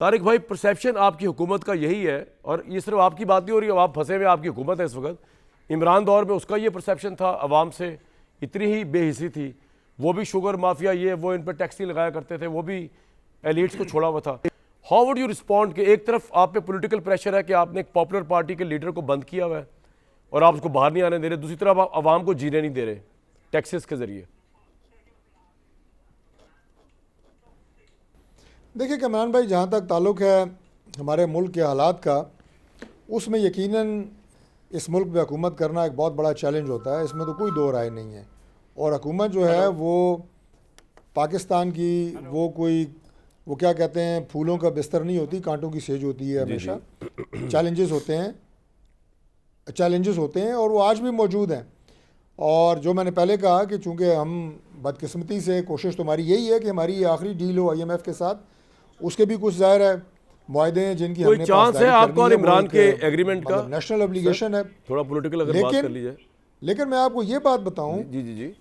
तारिक भाई, परसेप्शन आपकी हुकूमत का यही है, और ये सिर्फ आपकी बात नहीं हो रही है, आप फंसे हुए आपकी हुकूमत है इस वक्त। इमरान दौर में उसका ये परसेप्शन था, अवाम से इतनी ही बेहिसी थी, वो भी शुगर माफिया ये वो इन पर टैक्स नहीं लगाया करते थे, वो भी एलिट्स को छोड़ा हुआ था। हाउ वुड यू रिस्पॉन्ड कि एक तरफ आप पे पॉलिटिकल प्रेशर है कि आपने एक पॉपुलर पार्टी के लीडर को बंद किया हुआ है और आप उसको बाहर नहीं आने दे रहे, दूसरी तरफ आप अवाम को जीने नहीं दे रहे टैक्सेस के जरिए। देखिए कमरान भाई, जहाँ तक ताल्लुक़ है हमारे मुल्क के हालात का, उसमें यकीनन इस मुल्क में हुकूमत करना एक बहुत बड़ा चैलेंज होता है, इसमें तो कोई दो राय नहीं है। और हुकूमत जो है वो पाकिस्तान की वो क्या कहते हैं, फूलों का बिस्तर नहीं होती, कांटों की सेज होती है। हमेशा चैलेंजेस होते हैं और वो आज भी मौजूद हैं। और जो मैंने पहले कहा कि चूँकि हम बदकिस्मती से, कोशिश तो हमारी यही है कि हमारी ये आखिरी डील हो IMF के साथ, उसके भी कुछ ज़ाहिर है मुआहदे हैं जिनकी कोई चांस है आपको और इमरान के एग्रीमेंट का? नेशनल ऑब्लिगेशन है, थोड़ा पॉलिटिकल अगर बात कर लीजिए। लेकिन मैं आपको ये बात बताऊं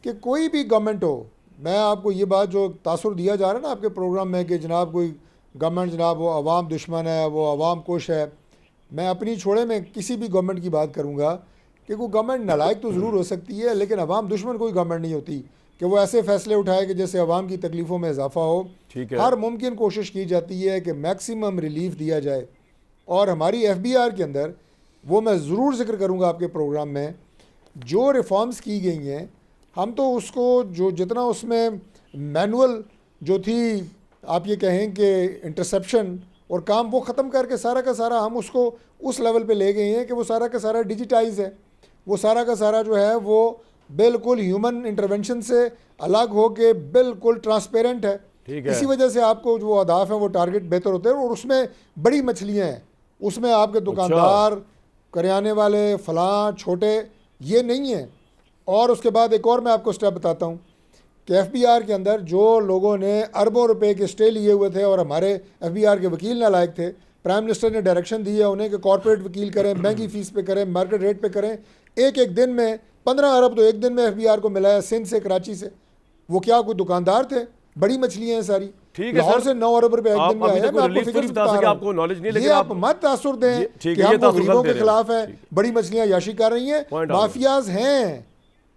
कि कोई भी गवर्नमेंट हो, मैं आपको ये बात जो तासुर दिया जा रहा है ना आपके प्रोग्राम में कि जनाब कोई गवर्नमेंट जनाब वो अवाम दुश्मन है, वो अवाम कुश है, मैं अपनी छोड़े में किसी भी गवर्नमेंट की बात करूँगा कि कोई गवर्नमेंट नालायक तो ज़रूर हो सकती है, लेकिन अवाम दुश्मन कोई गवर्नमेंट नहीं होती कि वो ऐसे फैसले उठाए कि जैसे अवाम की तकलीफ़ों में इजाफा हो। हर मुमकिन कोशिश की जाती है कि मैक्सिमम रिलीफ दिया जाए। और हमारी FBR के अंदर, वो मैं ज़रूर जिक्र करूँगा आपके प्रोग्राम में, जो रिफॉर्म्स की गई हैं, हम तो उसको जो जितना उसमें मैनुअल जो थी, आप ये कहें कि इंटरसेप्शन और काम, वो ख़त्म करके सारा का सारा हम उसको उस लेवल पे ले गए हैं कि वो सारा का सारा डिजिटाइज है। वो सारा का सारा जो है वो बिल्कुल ह्यूमन इंटरवेंशन से अलग हो के बिल्कुल ट्रांसपेरेंट है। इसी वजह से आपको जो अहदाफ है वो टारगेट बेहतर होते हैं। और उसमें बड़ी मछलियाँ हैं, उसमें आपके दुकानदार, करियाने वाले, फलां छोटे, ये नहीं है। और उसके बाद एक और मैं आपको स्टेप बताता हूँ कि FBR के अंदर जो लोगों ने अरबों रुपए के स्टे लिए हुए थे और हमारे FBR के वकील नालायक थे, प्राइम मिनिस्टर ने डायरेक्शन दी है उन्हें कि कॉर्पोरेट वकील करें, महंगी फीस पे करें, मार्केट रेट पे करें। एक दिन में 15 अरब तो एक दिन में FBR को मिला है, सिंध से, कराची से। वो क्या कोई दुकानदार थे? बड़ी मछलियाँ हैं सारी। लाहौर से 9 अरब रुपए एक दिन में आए हैं। मैं आपको फिगर बता रहा हूं, ये आप मत तासुर दें कि हम गरीबों के खिलाफ है, बड़ी मछलियाँ याशी कर रही हैं। माफियाज हैं,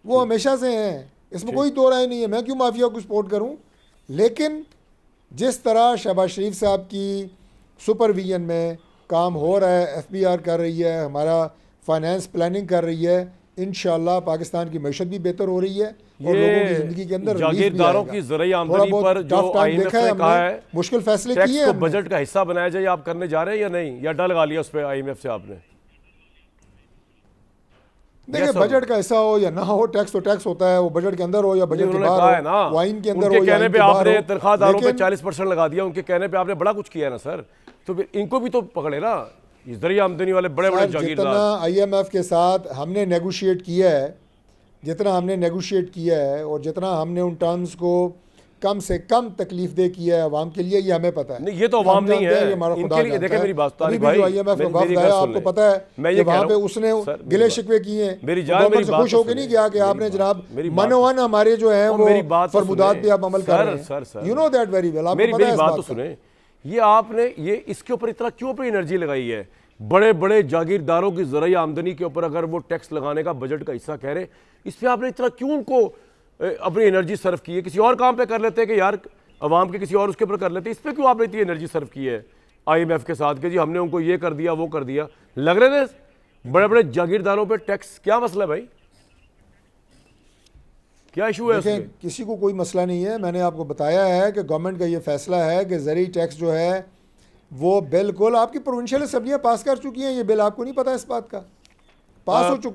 वो हमेशा से हैं, इसमें कोई दो राय नहीं है। मैं क्यों माफिया को सपोर्ट करूं? लेकिन जिस तरह शहबाज शरीफ साहब की सुपरविजन में काम हो रहा है, FBR कर रही है, हमारा फाइनेंस प्लानिंग कर रही है, इंशाल्लाह पाकिस्तान की मैशत भी बेहतर हो रही है और लोगों की जिंदगी के अंदर जागीरदारों की ज़राई आमदनी पर जो IMF ने कहा है मुश्किल फैसले किए हैं, बजट का हिस्सा बनाया जाए, आप करने जा रहे हैं या नहीं, या डर लगा लिया उस पर IMF से आपने? देखिए बजट का हिस्सा हो या ना हो, टैक्स तो टैक्स होता है, वो बजट के अंदर हो या बजट के बाहर हो, वाइन के अंदर हो या कहने पे आपने तनख्वाहदारों पे 40% लगा दिया, उनके कहने पे आपने बड़ा कुछ किया है ना सर, तो फिर इनको भी तो पकड़े ना, इस आमदनी वाले बड़े बड़े जागीरदार। जितना IMF के साथ हमने नेगोशिएट किया है, जितना हमने नेगोशिएट किया है और जितना हमने उन टर्म्स को कम से कम तकलीफ दे किया है अवाम के लिए, ये हमें पता है। नहीं, ये तो अवाम नहीं है, इनके लिए देखें मेरी बात, तारिक भाई IMF का वफ्द आया, आपको पता है कि वहाँ पे उसने गिले शिकवे किए हैं, गवर्नमेंट से खुश होकर नहीं गया कि आपने जनाब मनोवन हमारे जो है वो फरमुदात पे आप अमल कर रहे हैं। You know that very well. मेरी बात तो सुने, ये आपने ये इसके ऊपर इतना क्यों पे एनर्जी लगाई है? बड़े बड़े जागीरदारों की ज़राई आमदनी के ऊपर अगर वो टैक्स लगाने का बजट का हिस्सा कह रहे, इस पर आपने इतना क्यों उनको अपनी एनर्जी सर्व की है? किसी और काम पे कर लेते हैं कि यार अवाम के किसी और उसके ऊपर कर लेते हैं, इस पर क्यों आपने इतनी एनर्जी सर्व की है IMF के साथ कि जी हमने उनको ये कर दिया वो कर दिया? लग रहे थे बड़े बड़े जागीरदारों पे टैक्स, क्या मसला है भाई, क्या इशू है उसमें? किसी को कोई मसला नहीं है। मैंने आपको बताया है कि गवर्नमेंट का ये फैसला है कि ज़रूरी टैक्स जो है वो बिल्कुल, आपकी प्रोविंशियल असेंबलियाँ पास कर चुकी हैं ये बिल, आपको नहीं पता इस बात का? पास हो चुका